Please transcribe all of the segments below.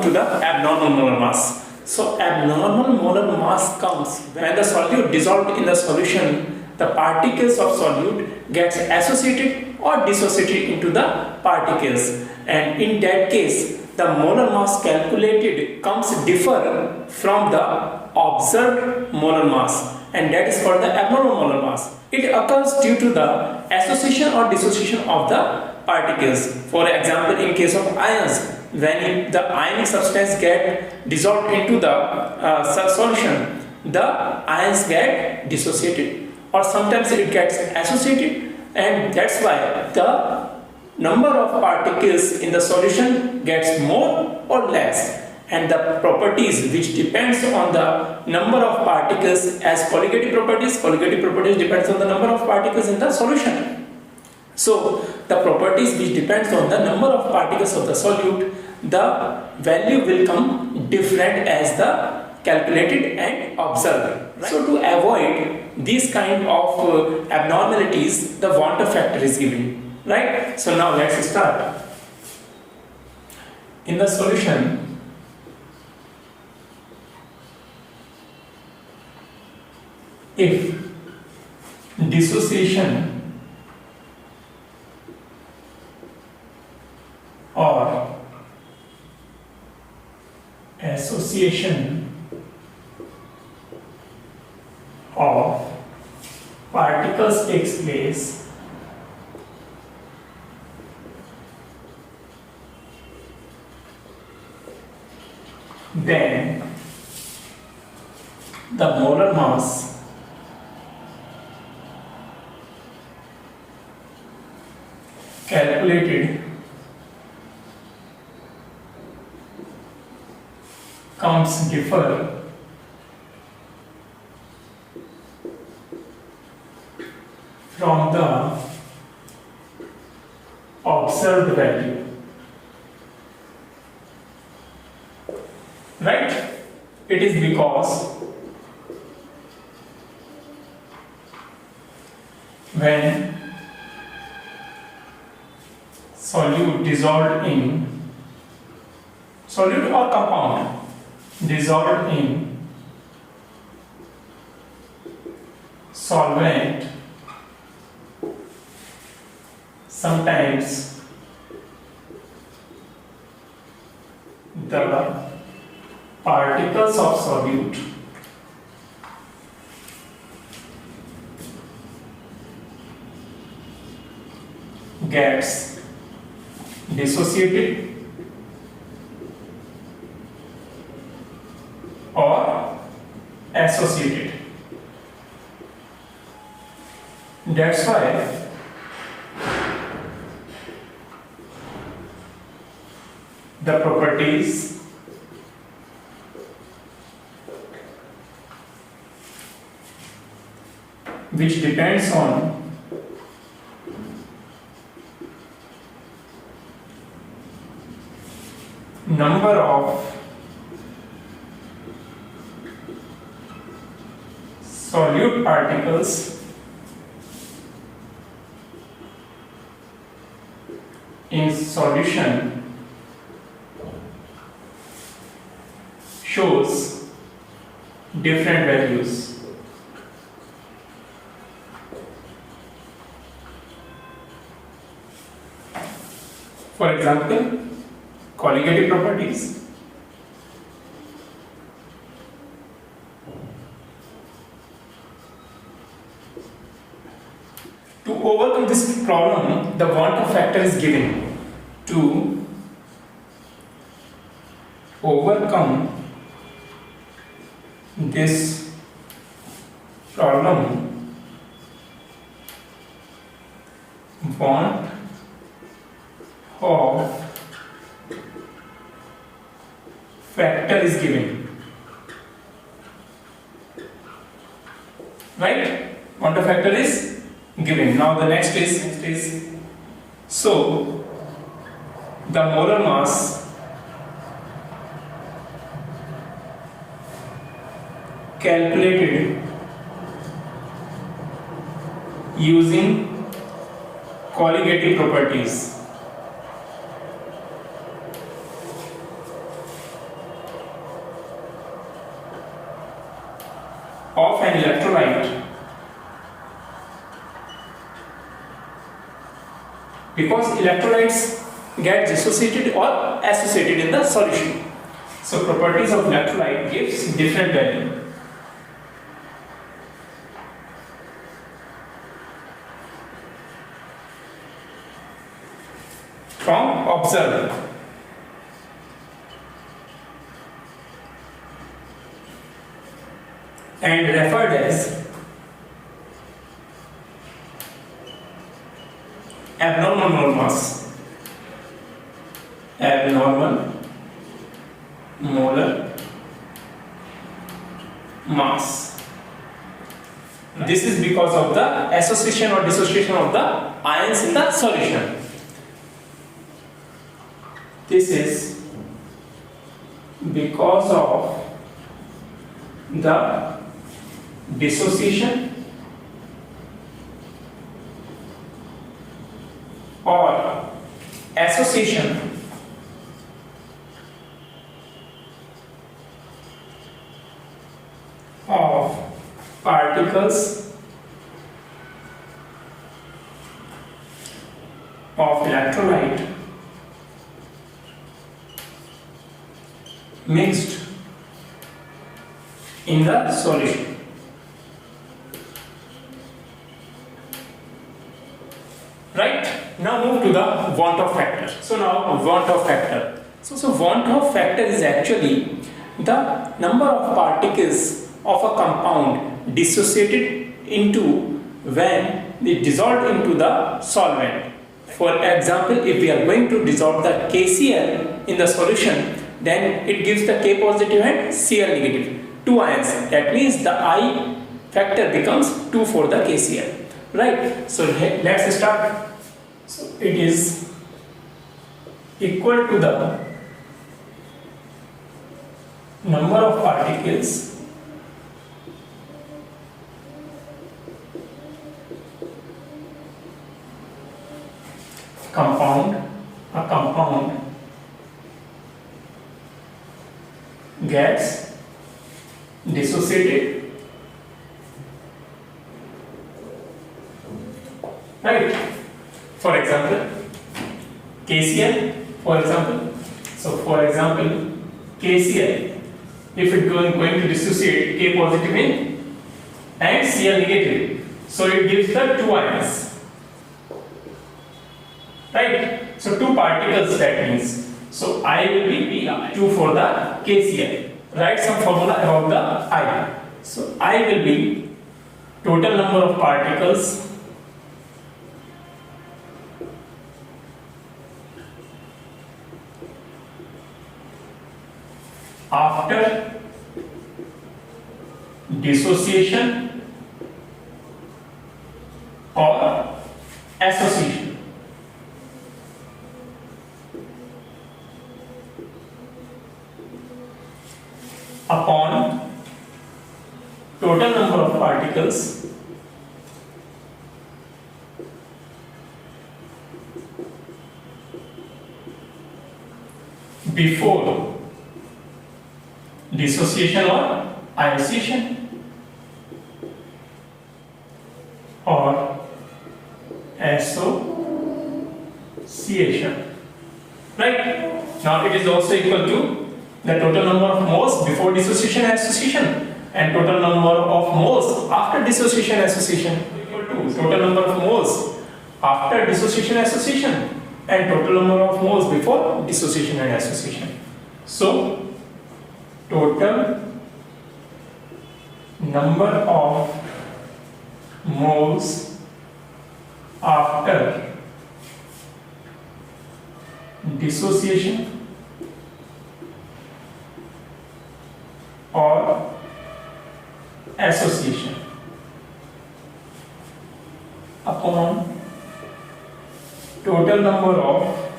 come to the abnormal molar mass. So abnormal molar mass comes when the solute dissolved in the solution, the particles of solute gets associated or dissociated into the particles, and in that case the molar mass calculated comes differ from the observed molar mass, and that is called the abnormal molar mass. It occurs due to the association or dissociation of the particles. For example, in case of ions, when the ionic substance get dissolved into the solution, the ions get dissociated, or sometimes it gets associated, and that's why the number of particles in the solution gets more or less, and the properties which depends on the number of particles as colligative properties depends on the number of particles in the solution. So the properties which depends on the number of particles of the solute, the value will come different as the calculated and observed. Right? So to avoid these kind of abnormalities, the Vondter factor is given. Right? So now let's start. In the solution, if dissociation or association of particles takes place, then the molar mass calculated comes differ from the observed value. Right? It is because when solute dissolved in solute or compound dissolved in solvent, sometimes the particles of solute gets dissociated or associated. That's why the properties which depends on number of solute particles in solution shows different values. For example, colligative properties. To overcome this problem, the Vondter factor is given. To overcome this problem, Vondter of factor is given. Right? Vondter factor is given. Now the next is so the molar mass calculated using colligative properties of an electrolyte, because electrolytes get dissociated or associated in the solution. So properties of electrolyte gives different value. From observed. And referred as abnormal mole mass. Abnormal molar mass. This is because of the association or dissociation of the ions in the solution. This is because of the dissociation or association of particles of electrolyte mixed in the solution. Right? Now move to the want of factor. So now want of factor. So want of factor is actually the number of particles of a compound dissociated into when they dissolved into the solvent. For example, if we are going to dissolve the KCl in the solution, then it gives the K positive and Cl negative, 2 ions. That means the I factor becomes 2 for the KCl. Right? So let's start. So it is equal to the number of particles a compound gets dissociated, right? For example, KCl, for example. So for example, KCl, if it going to dissociate K positive in and Cl negative, so it gives the 2 ions, right? So 2 particles, that means. So I will be 2 for the KCl. Write some formula about the I. So I will be total number of particles after dissociation or association. Upon total number of particles before dissociation or ionization or association. Right? Now it is also equal to the total number of moles before dissociation and association, and total number of moles after dissociation and association, equal to total number of moles after dissociation and association and total number of moles before dissociation and association. So total number of moles after dissociation or association upon total number of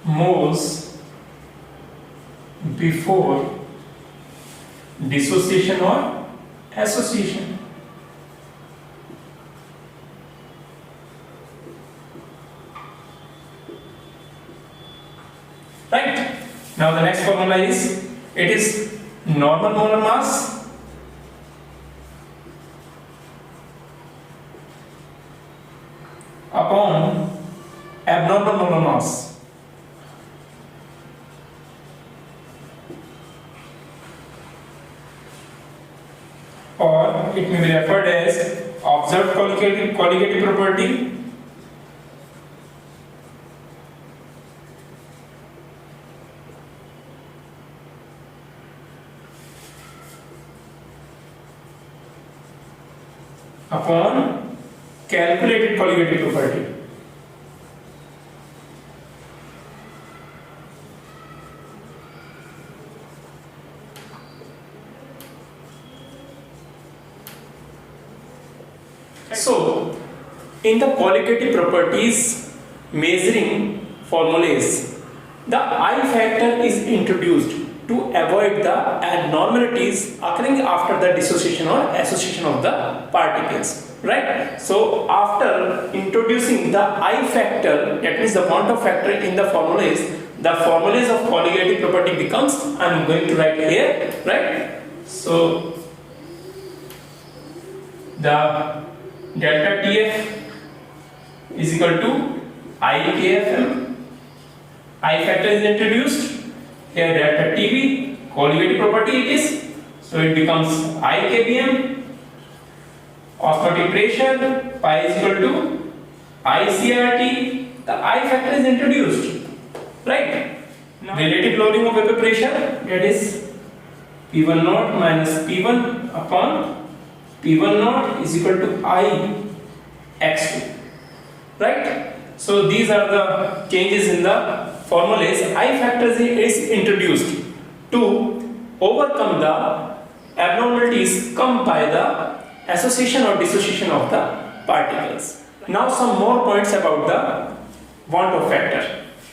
moles before dissociation or association. Right? Now the next formula is It is normal molar mass upon abnormal molar mass. Or it may be referred as observed colligative property upon calculated colligative property. So, in the colligative properties measuring formulas, the I factor is introduced to avoid the abnormalities occurring after the dissociation or association of the particles, right? So, after introducing the I factor, that means the Bantoff factor in the formulas, the formulas of colligative property becomes, I am going to write here, right? So, the delta TF is equal to IKFM. I factor is introduced. Here delta TB, colligative property it is. So it becomes IKBM. Osmotic pressure, pi is equal to ICRT. The I factor is introduced. Right? Now, relative lowering of vapor pressure, that is P1 naught minus P1 upon P1 naught is equal to I x2, right? So these are the changes in the formulas. I factor is introduced to overcome the abnormalities come by the association or dissociation of the particles. Now some more points about the Bantoff factor.